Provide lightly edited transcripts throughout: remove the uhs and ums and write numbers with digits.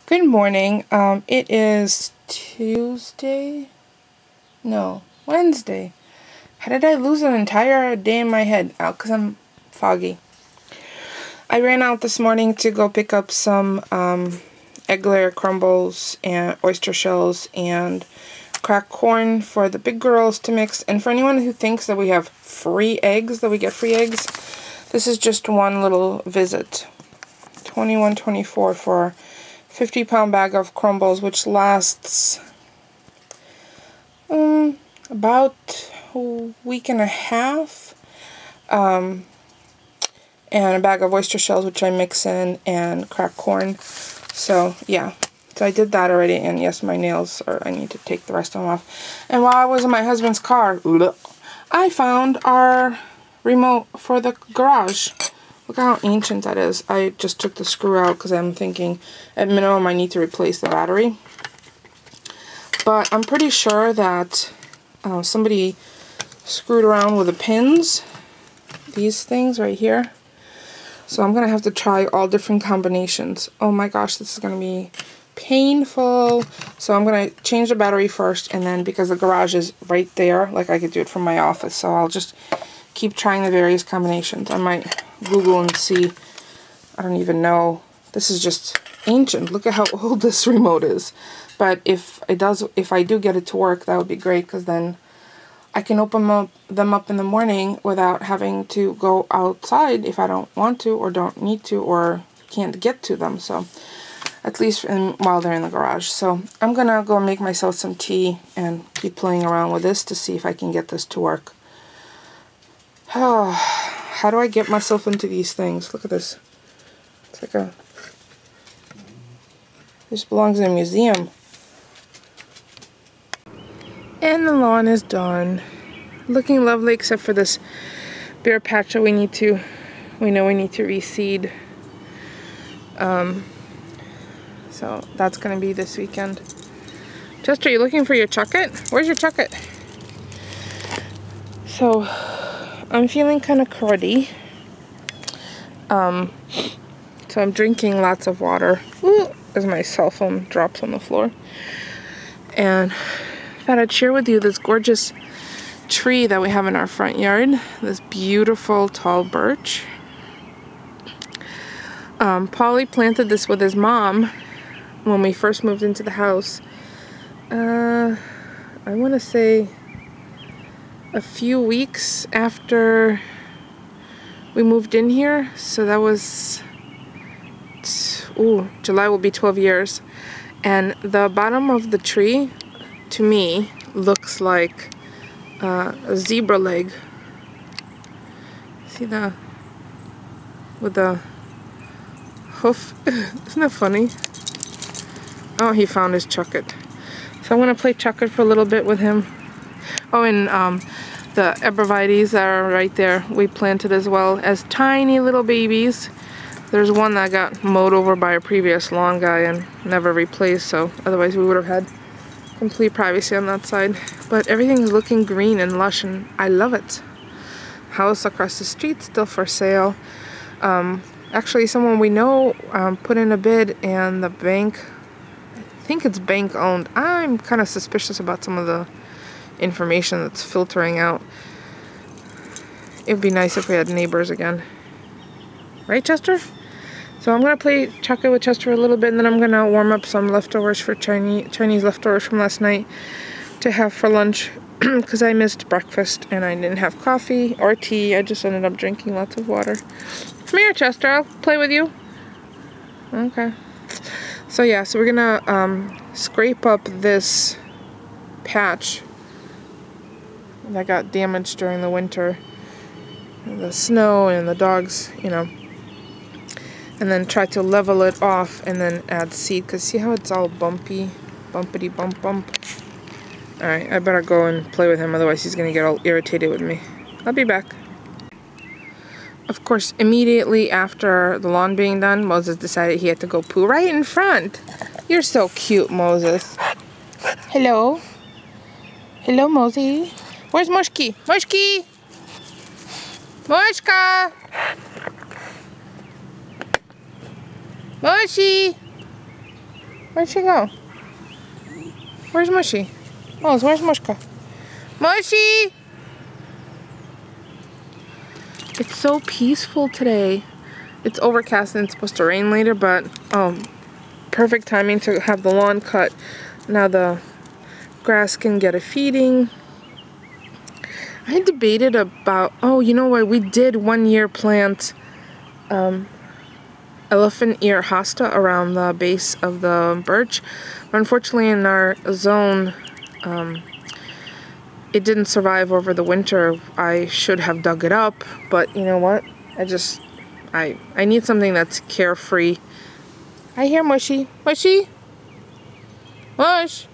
Good morning. It is Tuesday? No, Wednesday. How did I lose an entire day in my head? Oh, because I'm foggy. I ran out this morning to go pick up some egg layer crumbles and oyster shells and cracked corn for the big girls to mix. And for anyone who thinks that we have free eggs, that we get free eggs, this is just one little visit. $21.24 for 50-pound bag of crumbles, which lasts about a week and a half. And a bag of oyster shells, which I mix in, and cracked corn. So yeah, so I did that already, and yes, my nails I need to take the rest of them off. And while I was in my husband's car, I found our remote for the garage. Look how ancient that is. I just took the screw out because I'm thinking at minimum I need to replace the battery. But I'm pretty sure that somebody screwed around with the pins. These things right here. So I'm going to have to try all different combinations. Oh my gosh, this is going to be painful. So I'm going to change the battery first, and then because the garage is right there, like I could do it from my office. So I'll just keep trying the various combinations. I might Google and see. I don't even know. This is just ancient. Look at how old this remote is. But if I do get it to work, that would be great, because then I can open them up in the morning without having to go outside if I don't want to or don't need to or can't get to them. So at least while they're in the garage. So I'm gonna go make myself some tea and keep playing around with this to see if I can get this to work. How do I get myself into these things? Look at this. It's like this belongs in a museum. And the lawn is done. Looking lovely, except for this bare patch that we know we need to reseed. So that's gonna be this weekend. Chester, you looking for your chucket? Where's your chucket? So I'm feeling kind of cruddy. So I'm drinking lots of water. Ooh, as my cell phone drops on the floor. And I thought I'd share with you this gorgeous tree that we have in our front yard. This beautiful tall birch. Paulie planted this with his mom when we first moved into the house. I want to say a few weeks after we moved in here. So that was, July will be 12 years. And the bottom of the tree, to me, looks like a zebra leg. See that? With the hoof. Isn't that funny? Oh, he found his chucket. So I'm going to play chucket for a little bit with him. Oh, and the arborvitaes that are right there, we planted as well as tiny little babies. There's one that got mowed over by a previous lawn guy and never replaced, so otherwise we would have had complete privacy on that side. But everything is looking green and lush, and I love it. House across the street still for sale. Actually, someone we know put in a bid, and the bank, I think it's bank owned. I'm kind of suspicious about some of the information that's filtering out. It'd be nice if we had neighbors again. Right, Chester? So I'm going to play chucket with Chester a little bit, and then I'm going to warm up some leftovers for Chinese leftovers from last night to have for lunch, because I missed breakfast and I didn't have coffee or tea. I just ended up drinking lots of water. Come here, Chester. I'll play with you. Okay. So yeah, so we're going to scrape up this patch that got damaged during the winter. The snow and the dogs, and then try to level it off and then add seed, because see how it's all bumpy, bumpity bump bump. Alright, I better go and play with him, otherwise he's gonna get all irritated with me. I'll be back. Of course, immediately after the lawn being done, Moses decided he had to go poo right in front. You're so cute, Moses. Hello? Hello, Mosey. Where's Mushki? Mushki! Mushka! Moshi! Where'd she go? Where's Mushy? Oh, where's Mushka? Mushy! It's so peaceful today. It's overcast and it's supposed to rain later, but perfect timing to have the lawn cut. Now the grass can get a feeding. I had debated about, oh, you know what? We did 1 year plant elephant ear hosta around the base of the birch. But unfortunately, in our zone, it didn't survive over the winter. I should have dug it up, but you know what? I need something that's carefree. I hear Mushy. Mushy? Mush!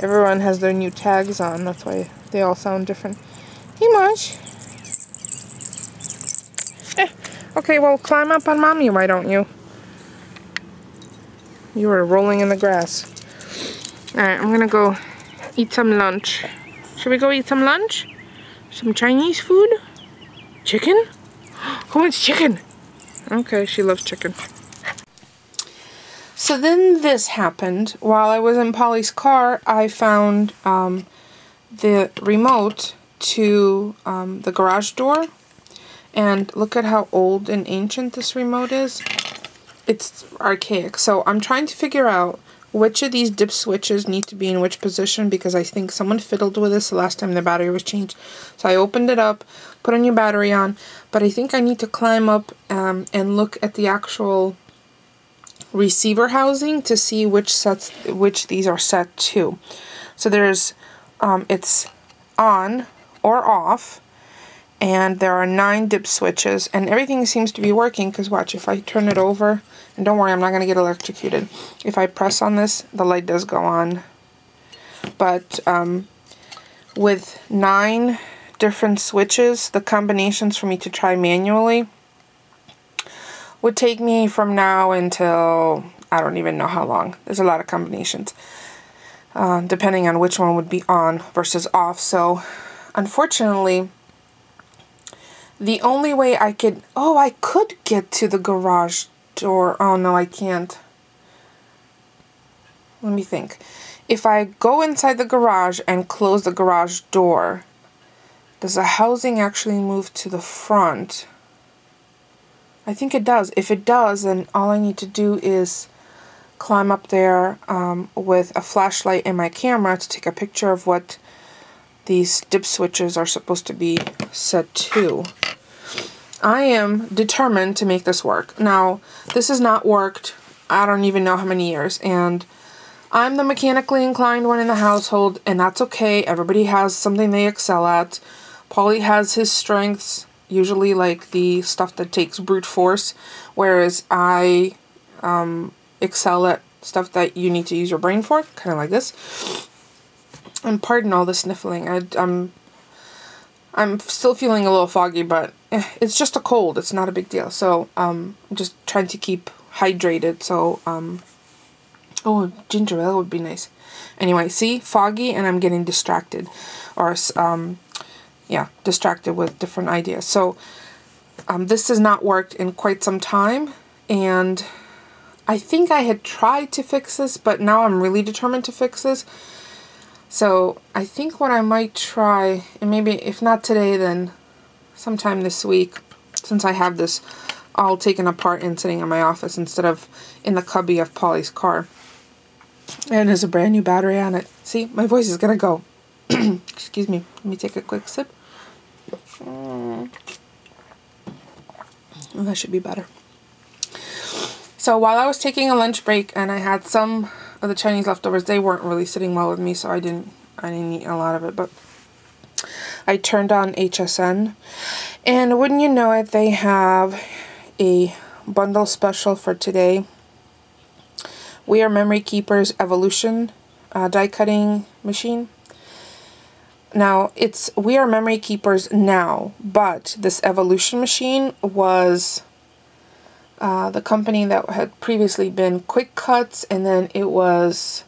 Everyone has their new tags on. That's why they all sound different. Hey, Mush. Okay, well, climb up on Mommy, why don't you? You were rolling in the grass. Alright, I'm gonna go eat some lunch. Should we go eat some lunch? Some Chinese food? Chicken? Who wants chicken? Okay, she loves chicken. So then this happened. While I was in Polly's car, I found the remote to the garage door. And look at how old and ancient this remote is. It's archaic. So I'm trying to figure out which of these dip switches need to be in which position, because I think someone fiddled with this the last time the battery was changed. So I opened it up, put a new battery on, but I think I need to climb up and look at the actual receiver housing to see which these are set to. So there's it's on or off, and there are 9 dip switches, and everything seems to be working, because watch, if I turn it over, and don't worry, I'm not going to get electrocuted. If I press on this, the light does go on. But with 9 different switches, the combinations for me to try manually would take me from now until I don't even know how long. There's a lot of combinations, depending on which one would be on versus off. So unfortunately, the only way I could, I could get to the garage door. Oh no, I can't. Let me think. If I go inside the garage and close the garage door, does the housing actually move to the front? I think it does. If it does, then all I need to do is climb up there with a flashlight and my camera to take a picture of what these dip switches are supposed to be set to. I am determined to make this work. Now, this has not worked, I don't even know how many years, and I'm the mechanically inclined one in the household, and that's okay. Everybody has something they excel at. Paulie has his strengths, usually like the stuff that takes brute force, whereas I excel at stuff that you need to use your brain for, kind of like this. And pardon all the sniffling. I'm still feeling a little foggy, but it's just a cold. It's not a big deal. So I'm just trying to keep hydrated. So oh, ginger ale would be nice. Anyway, see, foggy, and I'm getting distracted, or yeah, distracted with different ideas. So this has not worked in quite some time, and I think I had tried to fix this, but now I'm really determined to fix this. So I think what I might try, and maybe if not today, then sometime this week, since I have this all taken apart and sitting in my office instead of in the cubby of Polly's car. And there's a brand new battery on it. See, my voice is gonna go. Excuse me. Let me take a quick sip. Oh, that should be better. So while I was taking a lunch break and I had some of the Chinese leftovers, they weren't really sitting well with me, so I didn't eat a lot of it, but I turned on HSN, and wouldn't you know it, they have a bundle special for today. We Are Memory Keepers Evolution die cutting machine. Now, it's We Are Memory Keepers now, but this Evolution machine was the company that had previously been Quick Cuts, and then it was,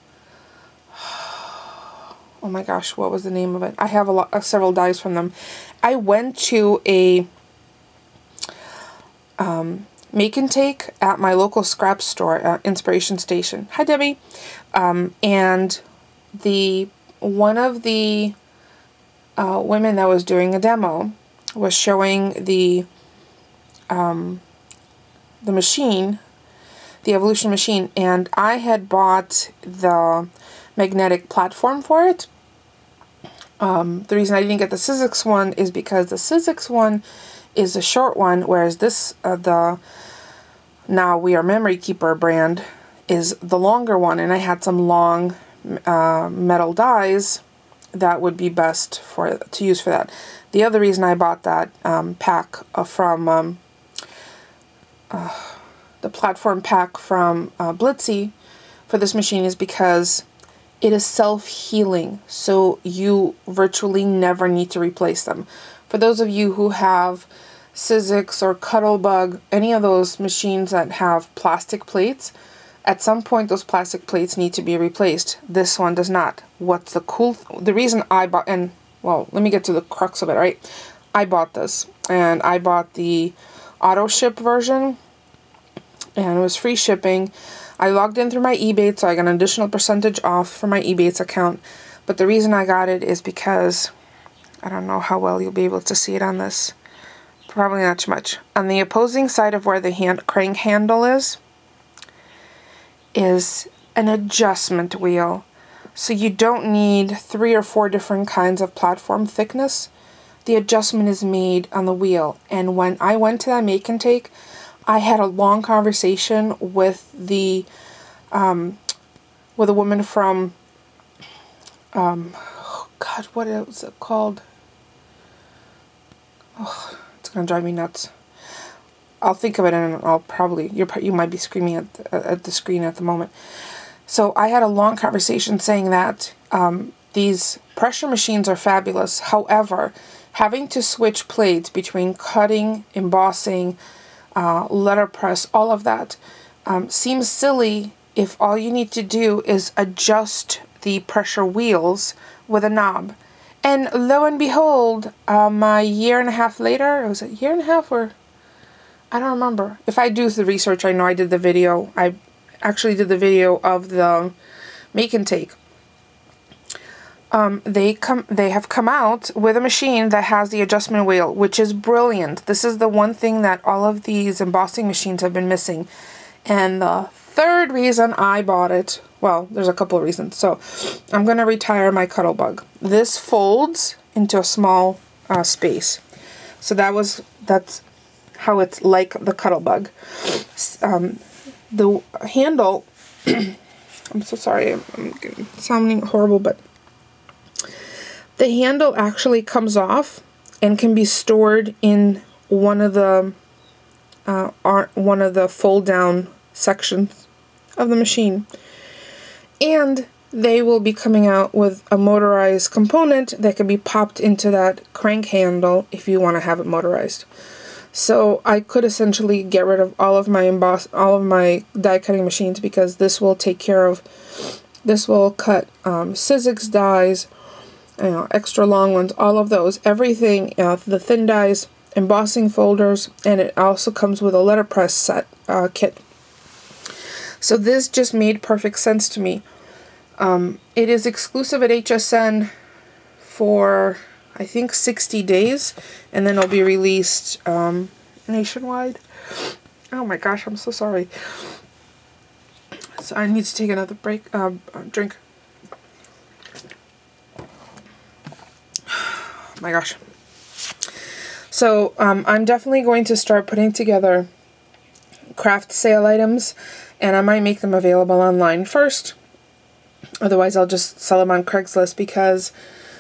oh my gosh, what was the name of it? I have several dies from them. I went to a make and take at my local scrap store, Inspiration Station. Hi, Debbie. And one of the women that was doing a demo was showing the machine, the Evolution machine, and I had bought the magnetic platform for it. The reason I didn't get the Sizzix one is because the Sizzix one is a short one, whereas this, the Now We Are Memory Keeper brand, is the longer one, and I had some long metal dies that would be best to use for that. The other reason I bought that pack from the platform pack from Blitzy for this machine is because it is self-healing, so you virtually never need to replace them. For those of you who have Sizzix or Cuttlebug, any of those machines that have plastic plates, at some point those plastic plates need to be replaced. This one does not. What's the reason I bought, and well, let me get to the crux of it, right? I bought this, and I bought the auto ship version, and it was free shipping. I logged in through my Ebates, so I got an additional percentage off for my Ebates account. But the reason I got it is because, I don't know how well you'll be able to see it on this. Probably not too much. On the opposing side of where the crank handle is an adjustment wheel. So you don't need 3 or 4 different kinds of platform thickness. The adjustment is made on the wheel. And when I went to that make and take, I had a long conversation with a woman from, oh God, what was it called? Oh, it's gonna drive me nuts. I'll think of it, and I'll probably, you might be screaming at the screen at the moment. So I had a long conversation saying that these pressure machines are fabulous. However, having to switch plates between cutting, embossing, letterpress, all of that seems silly if all you need to do is adjust the pressure wheels with a knob. And lo and behold, a year and a half later, was it a year and a half, or I don't remember. If I do the research, I know I did the video. I actually did the video of the make and take. They have come out with a machine that has the adjustment wheel, which is brilliant. This is the one thing that all of these embossing machines have been missing. And the third reason I bought it, well, there's a couple of reasons. So I'm going to retire my Cuttlebug. This folds into a small space. So that's how it's like the Cuttlebug. The handle, I'm so sorry, I'm sounding horrible, but the handle actually comes off and can be stored in one of the fold down sections of the machine. And they will be coming out with a motorized component that can be popped into that crank handle if you want to have it motorized. So I could essentially get rid of all of my die cutting machines, because this will cut Sizzix dies, extra long ones, all of those, everything, the thin dies, embossing folders, and it also comes with a letterpress set kit. So this just made perfect sense to me. It is exclusive at HSN for, I think, 60 days, and then it'll be released nationwide. Oh my gosh, I'm so sorry. So I need to take another break, drink. Oh my gosh. So I'm definitely going to start putting together craft sale items, and I might make them available online first. Otherwise, I'll just sell them on Craigslist, because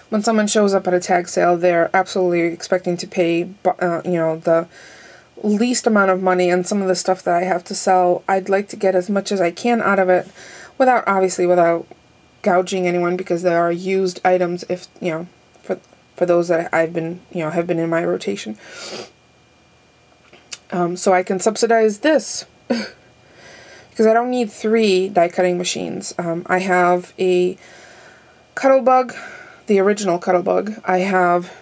when someone shows up at a tag sale, they're absolutely expecting to pay, the least amount of money, and some of the stuff that I have to sell, I'd like to get as much as I can out of it, without gouging anyone, because there are used items, if, for those that have been in my rotation. So I can subsidize this, because I don't need 3 die cutting machines. I have a Cuttlebug, the original Cuttlebug. I have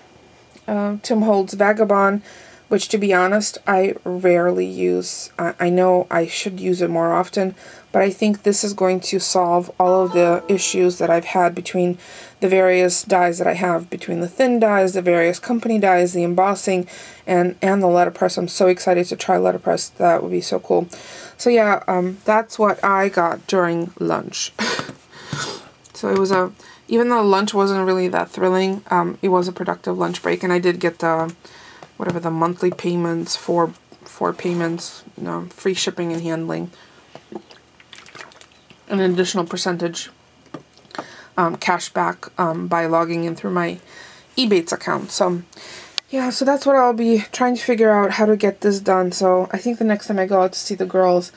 Tim Holt's Vagabond, which, to be honest, I rarely use. I know I should use it more often, but I think this is going to solve all of the issues that I've had between the various dies that I have, between the thin dies, the various company dies, the embossing, and the letterpress. I'm so excited to try letterpress. That would be so cool. So yeah, that's what I got during lunch. So it was even though lunch wasn't really that thrilling, it was a productive lunch break, and I did get the whatever the monthly payments for payments, free shipping and handling, an additional percentage cash back by logging in through my Ebates account. So yeah, so that's what I'll be trying to figure out, how to get this done. So I think the next time I go out to see the girls,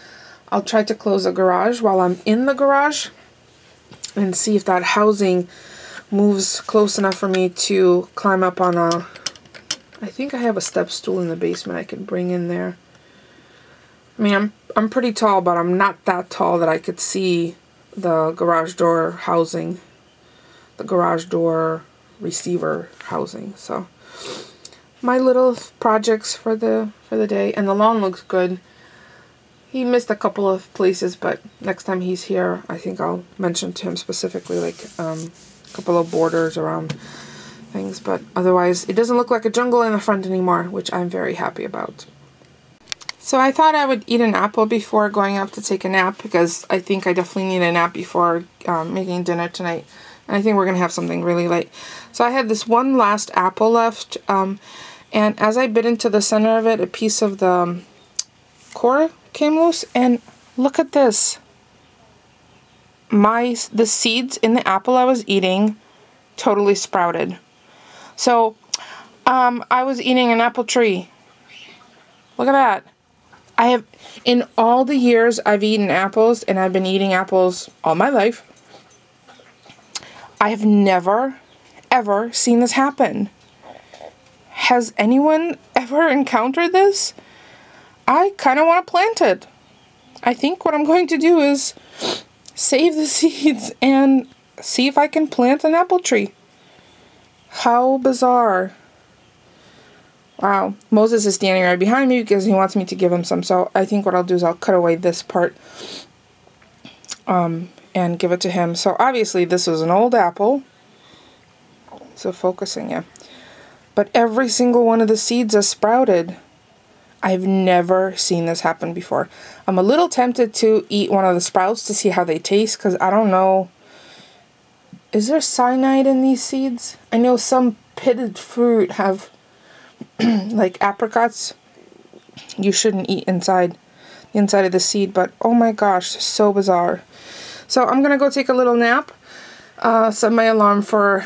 I'll try to close the garage while I'm in the garage and see if that housing moves close enough for me to climb up on a... I think I have a step stool in the basement I could bring in there. I mean, I'm pretty tall, but I'm not that tall that I could see the garage door housing, the garage door receiver housing. So my little projects for the day, and the lawn looks good. He missed a couple of places, but next time he's here, I think I'll mention to him specifically, like a couple of borders around things. But otherwise, it doesn't look like a jungle in the front anymore, which I'm very happy about. So I thought I would eat an apple before going up to take a nap, because I think I definitely need a nap before making dinner tonight. And I think we're going to have something really light. So I had this one last apple left, and as I bit into the center of it, a piece of the core came loose, and look at this. The seeds in the apple I was eating totally sprouted. So I was eating an apple tree. Look at that. I have, in all the years I've eaten apples, and I've been eating apples all my life, I have never, ever seen this happen. Has anyone ever encountered this? I kind of want to plant it. I think what I'm going to do is save the seeds and see if I can plant an apple tree. How bizarre. Wow. Moses is standing right behind me because he wants me to give him some. So I think what I'll do is I'll cut away this part and give it to him. So obviously this was an old apple. So focusing, yeah. But every single one of the seeds has sprouted. I've never seen this happen before. I'm a little tempted to eat one of the sprouts to see how they taste, because I don't know. Is there cyanide in these seeds? I know some pitted fruit have, like apricots, you shouldn't eat the inside of the seed, but oh my gosh, so bizarre. So I'm gonna go take a little nap. Set my alarm for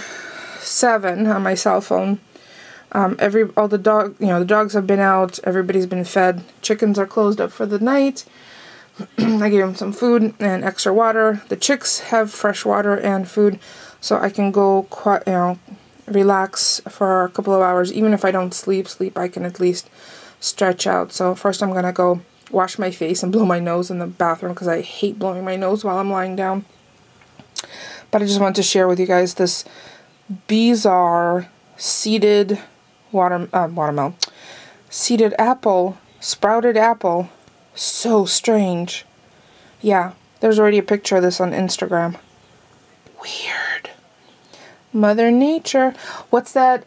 7 on my cell phone. The dogs have been out, everybody's been fed, chickens are closed up for the night. I gave them some food and extra water. The chicks have fresh water and food, so I can go relax for a couple of hours. Even if I don't sleep, I can at least stretch out. So first I'm gonna go wash my face and blow my nose in the bathroom, because I hate blowing my nose while I'm lying down. But I just wanted to share with you guys this bizarre seeded seeded apple, sprouted apple. So strange. Yeah, there's already a picture of this on Instagram. Weird. Mother Nature. What's that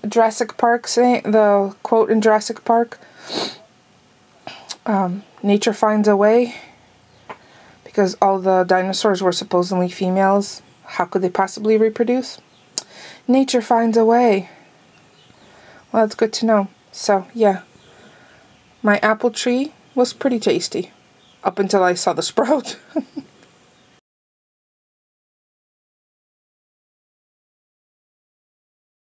Jurassic Park saying? The quote in Jurassic Park? Nature finds a way. Because all the dinosaurs were supposedly females. How could they possibly reproduce? Nature finds a way. Well, that's good to know. So, yeah. My apple tree was pretty tasty. Up until I saw the sprout.